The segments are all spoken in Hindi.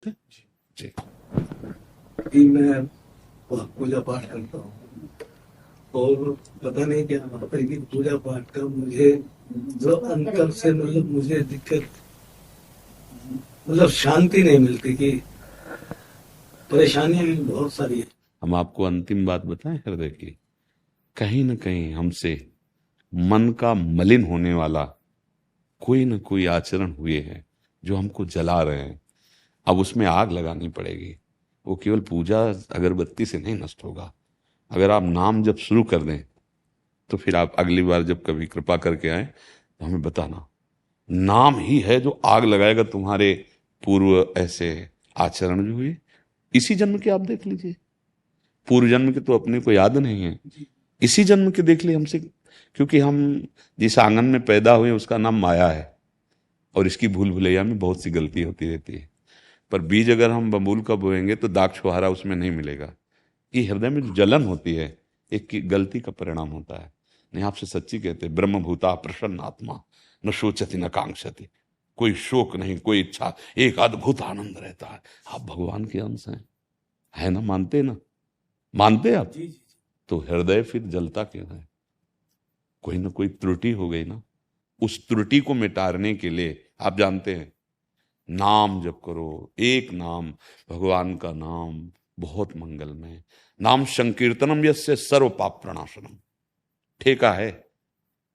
जी। कि मैं पूजा पाठ करता हूँ और पता नहीं क्या बात है कि पूजा पाठ का मुझे जो अंतर से मतलब मुझे दिक्कत मतलब शांति नहीं मिलती कि परेशानियां बहुत सारी है। हम आपको अंतिम बात बताएं हृदय की, कहीं ना कहीं हमसे मन का मलिन होने वाला कोई ना कोई आचरण हुए हैं जो हमको जला रहे हैं। अब उसमें आग लगानी पड़ेगी। वो केवल पूजा अगरबत्ती से नहीं नष्ट होगा। अगर आप नाम जब शुरू कर दें तो फिर आप अगली बार जब कभी कृपा करके आए तो हमें बताना। नाम ही है जो आग लगाएगा तुम्हारे पूर्व ऐसे आचरण जो हुए इसी जन्म के। आप देख लीजिए, पूर्व जन्म के तो अपने को याद नहीं है, इसी जन्म के देख लिए हमसे। क्योंकि हम जिस आंगन में पैदा हुए उसका नाम माया है और इसकी भूल भुलैया में बहुत सी गलती होती रहती है। पर बीज अगर हम बबूल का बोएंगे तो दाग छुहारा उसमें नहीं मिलेगा। ये हृदय में जो जलन होती है एक की गलती का परिणाम होता है। नहीं, आपसे सच्ची कहते हैं, ब्रह्म भूता प्रसन्न आत्मा न शोचति न कांक्षति। कोई शोक नहीं, कोई इच्छा, एक अद्भुत आनंद रहता है। आप भगवान के अंश हैं, है ना? मानते ना? मानते आप? तो हृदय फिर जलता क्यों है? कोई ना कोई त्रुटि हो गई ना। उस त्रुटि को मिटाने के लिए आप जानते हैं, नाम जप करो। एक नाम, भगवान का नाम बहुत मंगलमय। नाम संकीर्तनम यस्य सर्व पाप प्रणाशनम। ठेका है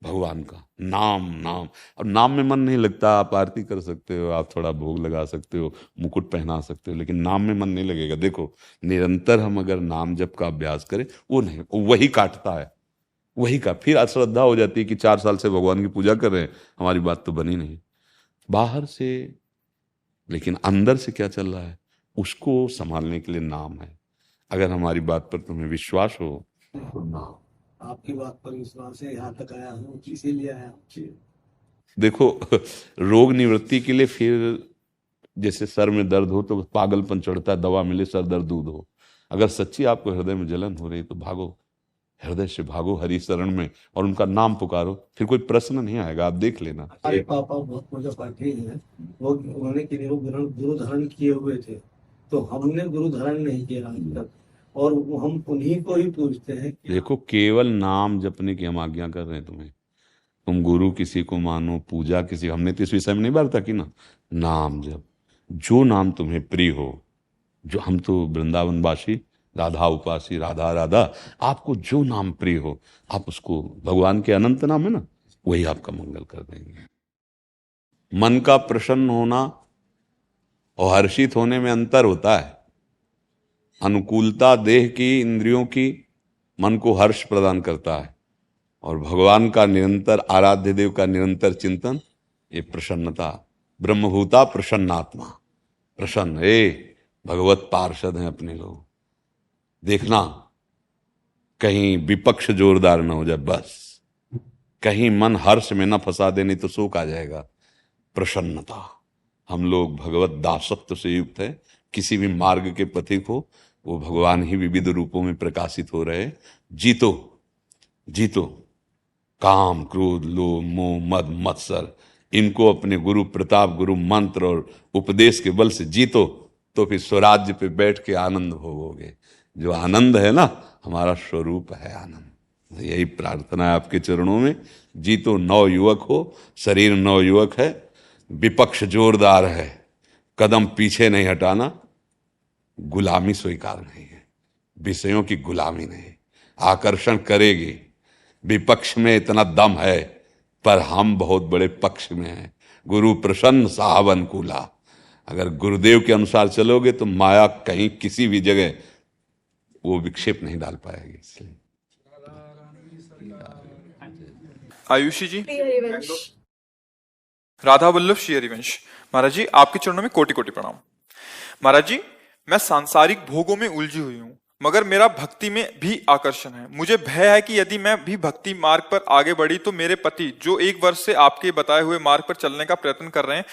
भगवान का नाम। नाम, अब नाम में मन नहीं लगता। आप आरती कर सकते हो, आप थोड़ा भोग लगा सकते हो, मुकुट पहना सकते हो, लेकिन नाम में मन नहीं लगेगा। देखो, निरंतर हम अगर नाम जप का अभ्यास करें, वो नहीं, वही काटता है, वही का। फिर अश्रद्धा हो जाती है कि 4 साल से भगवान की पूजा कर रहे हैं, हमारी बात तो बनी नहीं बाहर से, लेकिन अंदर से क्या चल रहा है उसको संभालने के लिए नाम है। अगर हमारी बात पर तुम्हें विश्वास हो तो नाम। आपकी बात पर विश्वास है, यहाँ तक आया हूँ इसीलिए आया हूँ। देखो, रोग निवृत्ति के लिए फिर जैसे सर में दर्द हो तो पागलपन चढ़ता है, दवा मिले सर दर्द दूध हो। अगर सच्ची आपको हृदय में जलन हो रही तो भागो, हृदय से भागो हरि शरण में और उनका नाम पुकारो। फिर कोई प्रश्न नहीं आएगा, आप देख लेना। हमारे पापा बहुत पूजा पाठी हैं, वो उन्होंने के लिए वो गुरु धारण किए हुए थे, तो हमने गुरु धारण नहीं किया आज तक और हम उन्हीं को ही पूछते हैं कि देखो, केवल नाम जपने की हम आज्ञा कर रहे हैं तुम्हें। तुम गुरु किसी को मानो, पूजा किसी, हमने तो इस विषय में नहीं वार्ता की ना। नाम जप, जो नाम तुम्हें प्रिय हो। जो हम तो वृंदावनवासी, राधा उपासी, राधा राधा, आपको जो नाम प्रिय हो आप उसको, भगवान के अनंत नाम है ना, वही आपका मंगल कर देंगे। मन का प्रसन्न होना और हर्षित होने में अंतर होता है। अनुकूलता देह की, इंद्रियों की, मन को हर्ष प्रदान करता है, और भगवान का निरंतर, आराध्य देव का निरंतर चिंतन, ये प्रसन्नता। ब्रह्मभूता प्रसन्नात्मा। प्रसन्न, भगवत पार्षद हैं अपने लोग। देखना कहीं विपक्ष जोरदार ना हो जाए, बस कहीं मन हर्ष में ना फंसा दे, नहीं तो शोक आ जाएगा। प्रसन्नता। हम लोग भगवत दासत्व से युक्त है। किसी भी मार्ग के पथिक हो, वो भगवान ही विविध रूपों में प्रकाशित हो रहे। जीतो, जीतो काम, क्रोध, लोभ, मोह, मद, मत्सर, इनको अपने गुरु प्रताप, गुरु मंत्र और उपदेश के बल से जीतो, तो फिर स्वराज्य पे बैठ के आनंद भोगोगे। जो आनंद है ना, हमारा स्वरूप है आनंद। यही प्रार्थना है आपके चरणों में। जीतो, नव युवक हो, शरीर नव युवक है, विपक्ष जोरदार है, कदम पीछे नहीं हटाना। गुलामी स्वीकार नहीं है, विषयों की गुलामी नहीं। आकर्षण करेगी, विपक्ष में इतना दम है, पर हम बहुत बड़े पक्ष में हैं। गुरु प्रसन्न साहब अनुकूला। अगर गुरुदेव के अनुसार चलोगे तो माया कहीं किसी भी जगह वो विक्षेप नहीं डाल पाएगी। इसलिए आयुषी जी, राधा वल्लभ श्री हरिवंश। महाराज जी, आपके चरणों में कोटि कोटि प्रणाम। महाराज जी, मैं सांसारिक भोगों में उलझी हुई हूँ, मगर मेरा भक्ति में भी आकर्षण है। मुझे भय है कि यदि मैं भी भक्ति मार्ग पर आगे बढ़ी तो मेरे पति, जो 1 वर्ष से आपके बताए हुए मार्ग पर चलने का प्रयत्न कर रहे हैं,